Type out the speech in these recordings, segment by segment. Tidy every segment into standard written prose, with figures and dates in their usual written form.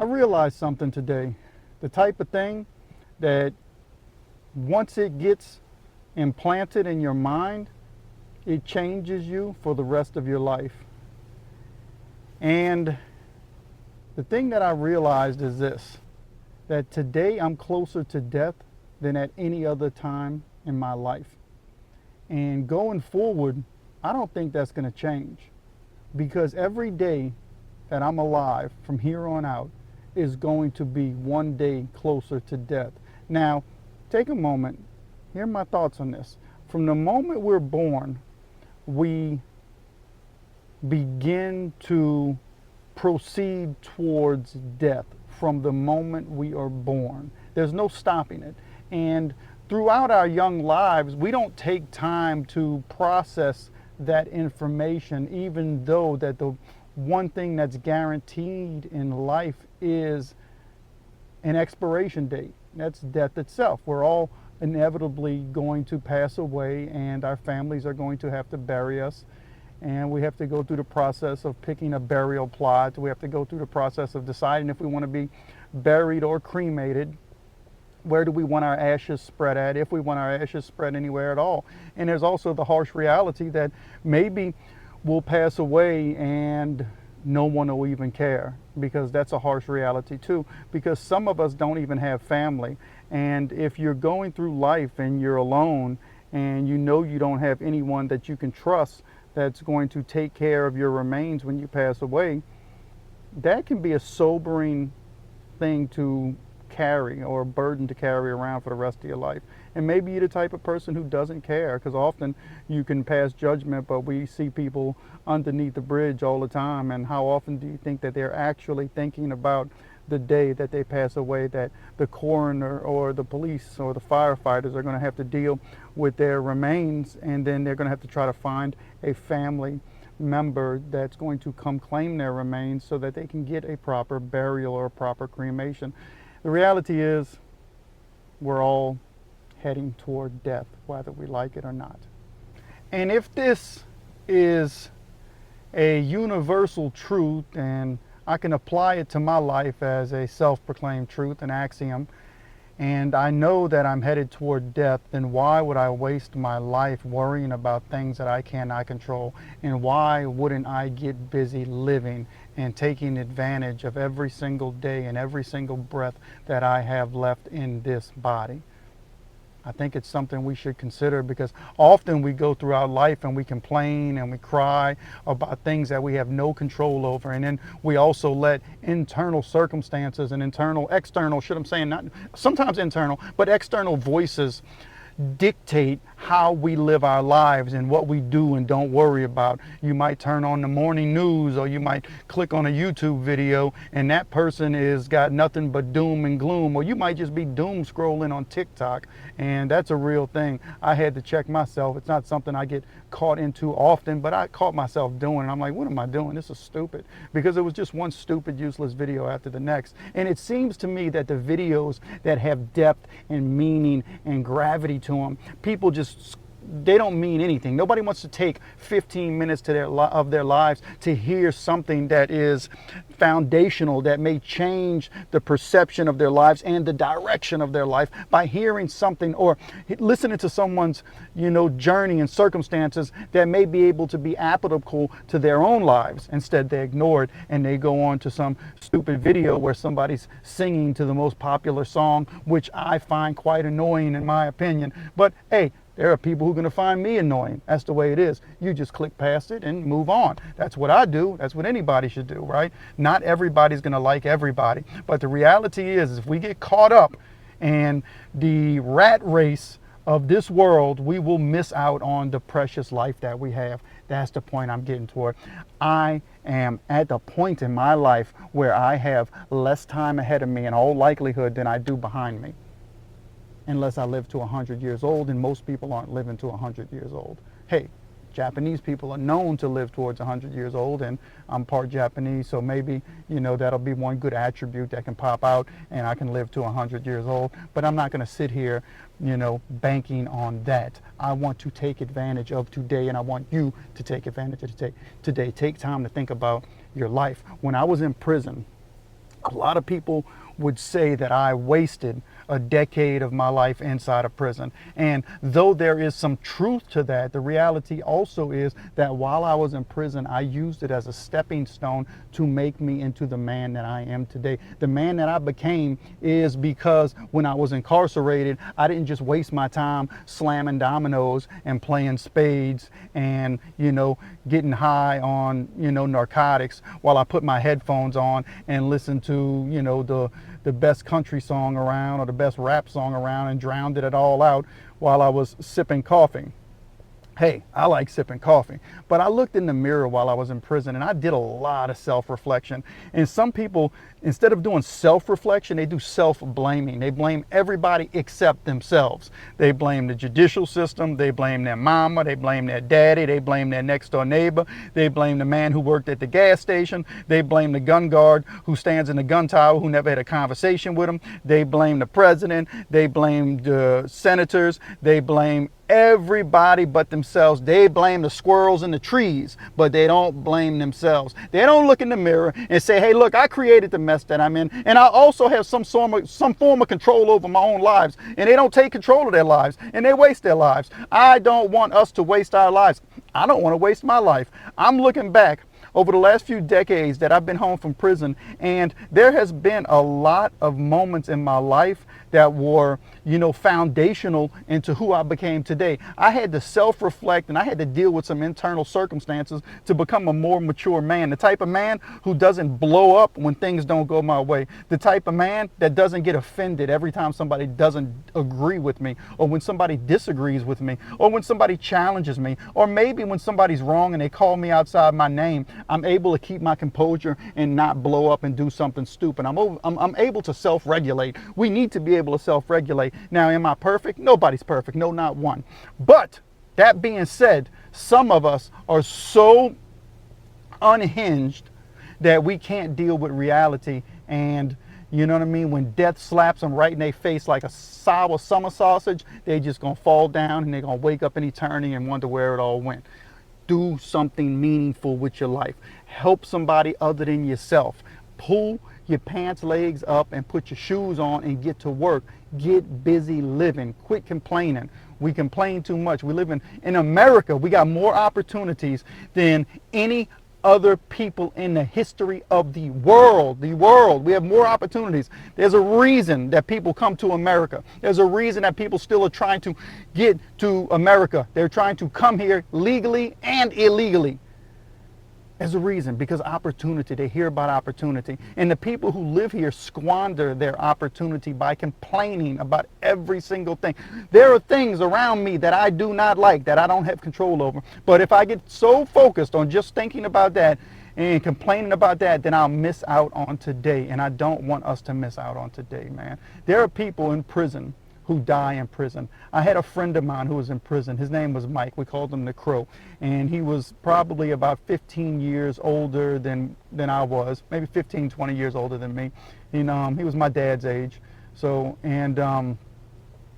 I realized something today. The type of thing that once it gets implanted in your mind, it changes you for the rest of your life. And the thing that I realized is this, that today I'm closer to death than at any other time in my life. And going forward, I don't think that's going to change, because every day that I'm alive from here on out is going to be one day closer to death. Now, take a moment, hear my thoughts on this. From the moment we're born, we begin to proceed towards death from the moment we are born. There's no stopping it. And throughout our young lives, we don't take time to process that information, even though that the one thing that's guaranteed in life is an expiration date. That's death itself. We're all inevitably going to pass away, and our families are going to have to bury us. And we have to go through the process of picking a burial plot. We have to go through the process of deciding if we want to be buried or cremated. Where do we want our ashes spread at, if we want our ashes spread anywhere at all? And there's also the harsh reality that maybe we'll pass away and no one will even care, because that's a harsh reality too, because some of us don't even have family. And if you're going through life and you're alone and you know you don't have anyone that you can trust that's going to take care of your remains when you pass away, that can be a sobering thing to carry, or a burden to carry around for the rest of your life. And maybe you're the type of person who doesn't care, because often you can pass judgment, but we see people underneath the bridge all the time. And how often do you think that they're actually thinking about the day that they pass away, that the coroner or the police or the firefighters are going to have to deal with their remains, and then they're going to have to try to find a family member that's going to come claim their remains so that they can get a proper burial or a proper cremation. The reality is, we're all heading toward death, whether we like it or not. And if this is a universal truth, and I can apply it to my life as a self-proclaimed truth, an axiom, and I know that I'm headed toward death, then why would I waste my life worrying about things that I cannot control? And why wouldn't I get busy living and taking advantage of every single day and every single breath that I have left in this body? I think it's something we should consider, because often we go throughout life and we complain and we cry about things that we have no control over. And then we also let internal circumstances and external, not sometimes internal, but external voices dictate how we live our lives and what we do and don't worry about. You might turn on the morning news, or you might click on a YouTube video and that person is got nothing but doom and gloom, or you might just be doom scrolling on TikTok, and that's a real thing. I had to check myself. It's not something I get caught into often, but I caught myself doing it. I'm like, what am I doing? This is stupid, because it was just one stupid, useless video after the next. And it seems to me that the videos that have depth and meaning and gravity to them, people just, they don't mean anything. Nobody wants to take 15 minutes of their lives to hear something that is foundational, that may change the perception of their lives and the direction of their life, by hearing something or listening to someone's, journey and circumstances that may be able to be applicable to their own lives. Instead, they ignore it and they go on to some stupid video where somebody's singing to the most popular song, which I find quite annoying in my opinion. But hey, there are people who are going to find me annoying. That's the way it is. You just click past it and move on. That's what I do. That's what anybody should do, right? Not everybody's going to like everybody. But the reality is, if we get caught up in the rat race of this world, we will miss out on the precious life that we have. That's the point I'm getting toward. I am at the point in my life where I have less time ahead of me in all likelihood than I do behind me, unless I live to 100 years old, and most people aren't living to 100 years old. Hey, Japanese people are known to live towards 100 years old, and I'm part Japanese, so maybe, that'll be one good attribute that can pop out, and I can live to 100 years old. But I'm not going to sit here, banking on that. I want to take advantage of today, and I want you to take advantage of today. Take time to think about your life. When I was in prison, A lot of people would say that I wasted a decade of my life inside of prison. And though there is some truth to that, the reality also is that while I was in prison, I used it as a stepping stone to make me into the man that I am today. The man that I became is because when I was incarcerated, I didn't just waste my time slamming dominoes and playing spades and, getting high on, narcotics while I put my headphones on and listened to, the best country song around or the best rap song around and drowned it all out while I was sipping coffee. Hey, I like sipping coffee, but I looked in the mirror while I was in prison and I did a lot of self-reflection. And some people, instead of doing self-reflection, they do self-blaming. They blame everybody except themselves. They blame the judicial system. They blame their mama. They blame their daddy. They blame their next door neighbor. They blame the man who worked at the gas station. They blame the gun guard who stands in the gun tower who never had a conversation with them. They blame the president. They blame the senators. They blame everybody but themselves. They blame the squirrels in the trees, but they don't blame themselves. They don't look in the mirror and say, hey, look, I created the mess that I'm in, and I also have some form of control over my own lives. And they don't take control of their lives, and they waste their lives. I don't want us to waste our lives. I don't want to waste my life. I'm looking back over the last few decades that I've been home from prison, and there has been a lot of moments in my life that were, foundational into who I became today. I had to self-reflect and I had to deal with some internal circumstances to become a more mature man. The type of man who doesn't blow up when things don't go my way. The type of man that doesn't get offended every time somebody doesn't agree with me, or when somebody disagrees with me, or when somebody challenges me, or maybe when somebody's wrong and they call me outside my name. I'm able to keep my composure and not blow up and do something stupid. I'm able to self-regulate. We need to be able to self-regulate. Now, am I perfect? Nobody's perfect. No, not one. But that being said, some of us are so unhinged that we can't deal with reality. And you know what I mean? When death slaps them right in their face like a sour summer sausage, they just gonna fall down and they're gonna wake up in eternity and wonder where it all went. Do something meaningful with your life. Help somebody other than yourself. Pull your pants legs up and put your shoes on and get to work. Get busy living. Quit complaining. We complain too much. We live in America. We got more opportunities than any other people in the history of the world. We have more opportunities. There's a reason that people come to America. There's a reason that people still are trying to get to America. They're trying to come here legally and illegally. There's a reason, because opportunity, they hear about opportunity. And the people who live here squander their opportunity by complaining about every single thing. There are things around me that I do not like, that I don't have control over. But if I get so focused on just thinking about that and complaining about that, then I'll miss out on today. And I don't want us to miss out on today, man. There are people in prison who die in prison. I had a friend of mine who was in prison. His name was Mike. We called him the Crow. And he was probably about 15 years older than I was, maybe 15, 20 years older than me. He was my dad's age. So, and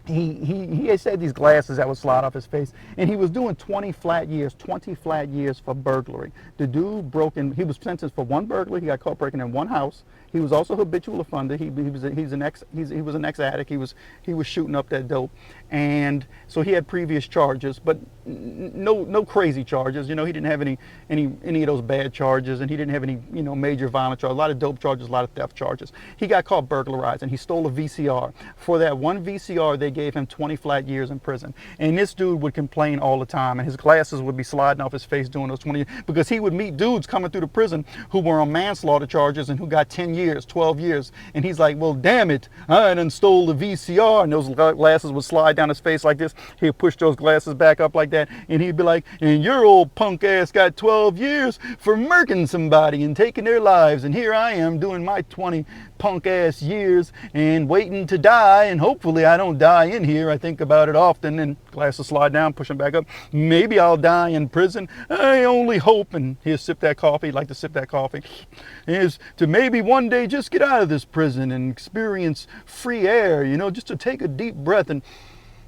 he had these glasses that would slide off his face, and he was doing 20 flat years for burglary. The dude he was sentenced for one burglary. He got caught breaking in one house. He was also a habitual offender. He was an ex-addict. He was shooting up that dope, and so he had previous charges, but no crazy charges. He didn't have any of those bad charges, and he didn't have any major violent charges. A lot of dope charges, a lot of theft charges. He got caught burglarizing. He stole a VCR. For that one VCR, they gave him 20 flat years in prison. And this dude would complain all the time, and his glasses would be sliding off his face during those 20 years, because he would meet dudes coming through the prison who were on manslaughter charges and who got 10 years, 12 years. And he's like, well, damn it, I done stole the VCR. And those glasses would slide down his face like this. He'd push those glasses back up like that, and he'd be like, and your old punk ass got 12 years for murking somebody and taking their lives, and here I am doing my 20 punk ass years and waiting to die, and hopefully I don't die in here. I think about it often, and glasses slide down, push them back up. Maybe I'll die in prison. I only hope, and he'll sip that coffee, like to sip that coffee, is to maybe one day just get out of this prison and experience free air, just to take a deep breath. And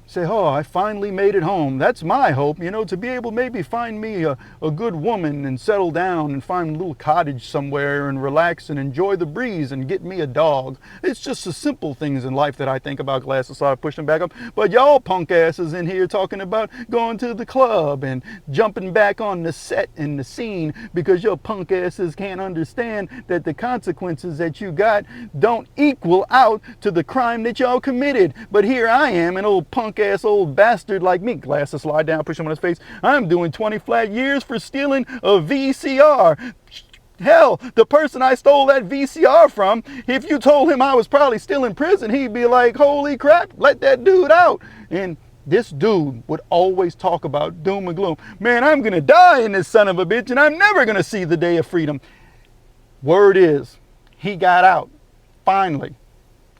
say, oh, I finally made it home. That's my hope, you know, to be able to maybe find me a good woman and settle down and find a little cottage somewhere and relax and enjoy the breeze and get me a dog. It's just the simple things in life that I think about. Glasses started pushing back up. But y'all punk asses in here talking about going to the club and jumping back on the set and the scene because your punk asses can't understand that the consequences that you got don't equal out to the crime that y'all committed. But here I am, an old punk ass old bastard like me. Glasses slide down, push him on his face. I'm doing 20 flat years for stealing a VCR. Hell, the person I stole that VCR from, if you told him I was probably still in prison, he'd be like, holy crap, let that dude out. And this dude would always talk about doom and gloom. Man, I'm gonna die in this son of a bitch and I'm never gonna see the day of freedom. Word is, he got out, finally.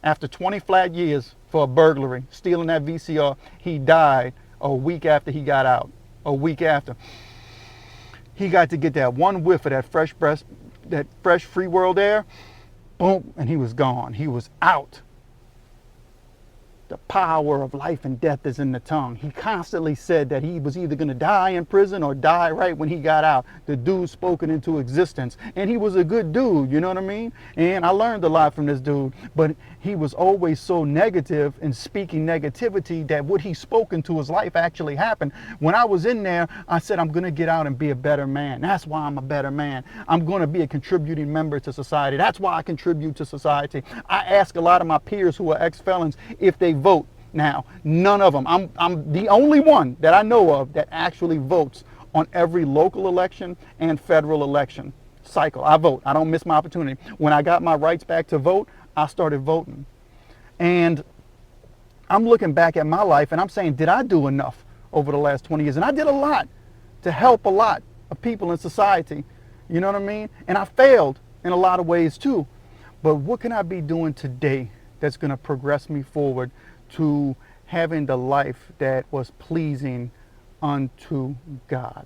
After 20 flat years for a burglary, stealing that VCR, he died a week after he got out. A week after. He got to get that one whiff of that fresh free world air. Boom, and he was gone. He was out. The power of life and death is in the tongue. He constantly said that he was either going to die in prison or die right when he got out. The dude spoken into existence. And he was a good dude, you know what I mean? And I learned a lot from this dude. But he was always so negative and speaking negativity that what he spoke into his life actually happened. When I was in there, I said, I'm going to get out and be a better man. That's why I'm a better man. I'm going to be a contributing member to society. That's why I contribute to society. I ask a lot of my peers who are ex-felons if they vote. Now, none of them. I'm the only one that I know of that actually votes on every local election and federal election cycle. I vote. I don't miss my opportunity. When I got my rights back to vote, I started voting. And I'm looking back at my life and I'm saying, did I do enough over the last 20 years? And I did a lot to help a lot of people in society. You know what I mean? And I failed in a lot of ways too. But what can I be doing today that's going to progress me forward to having the life that was pleasing unto God?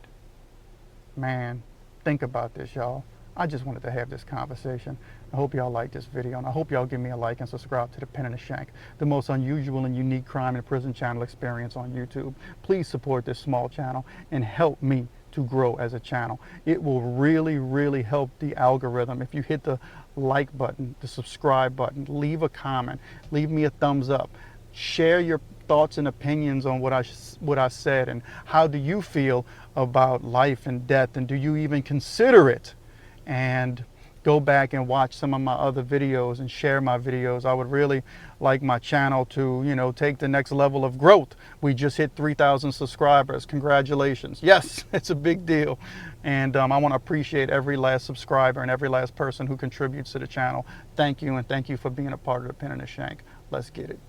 Man, think about this, y'all. I just wanted to have this conversation. I hope y'all like this video, and I hope y'all give me a like and subscribe to the Pen and the Shank, the most unusual and unique crime and prison channel experience on YouTube. Please support this small channel and help me to grow as a channel. It will really, really help the algorithm if you hit the like button, the subscribe button, leave a comment, leave me a thumbs up, share your thoughts and opinions on what I said, and how do you feel about life and death, and do you even consider it? And go back and watch some of my other videos and share my videos. I would really like my channel to, you know, take the next level of growth. We just hit 3,000 subscribers. Congratulations. Yes, it's a big deal. And I want to appreciate every last subscriber and every last person who contributes to the channel. Thank you, and thank you for being a part of the Pen and the Shank. Let's get it.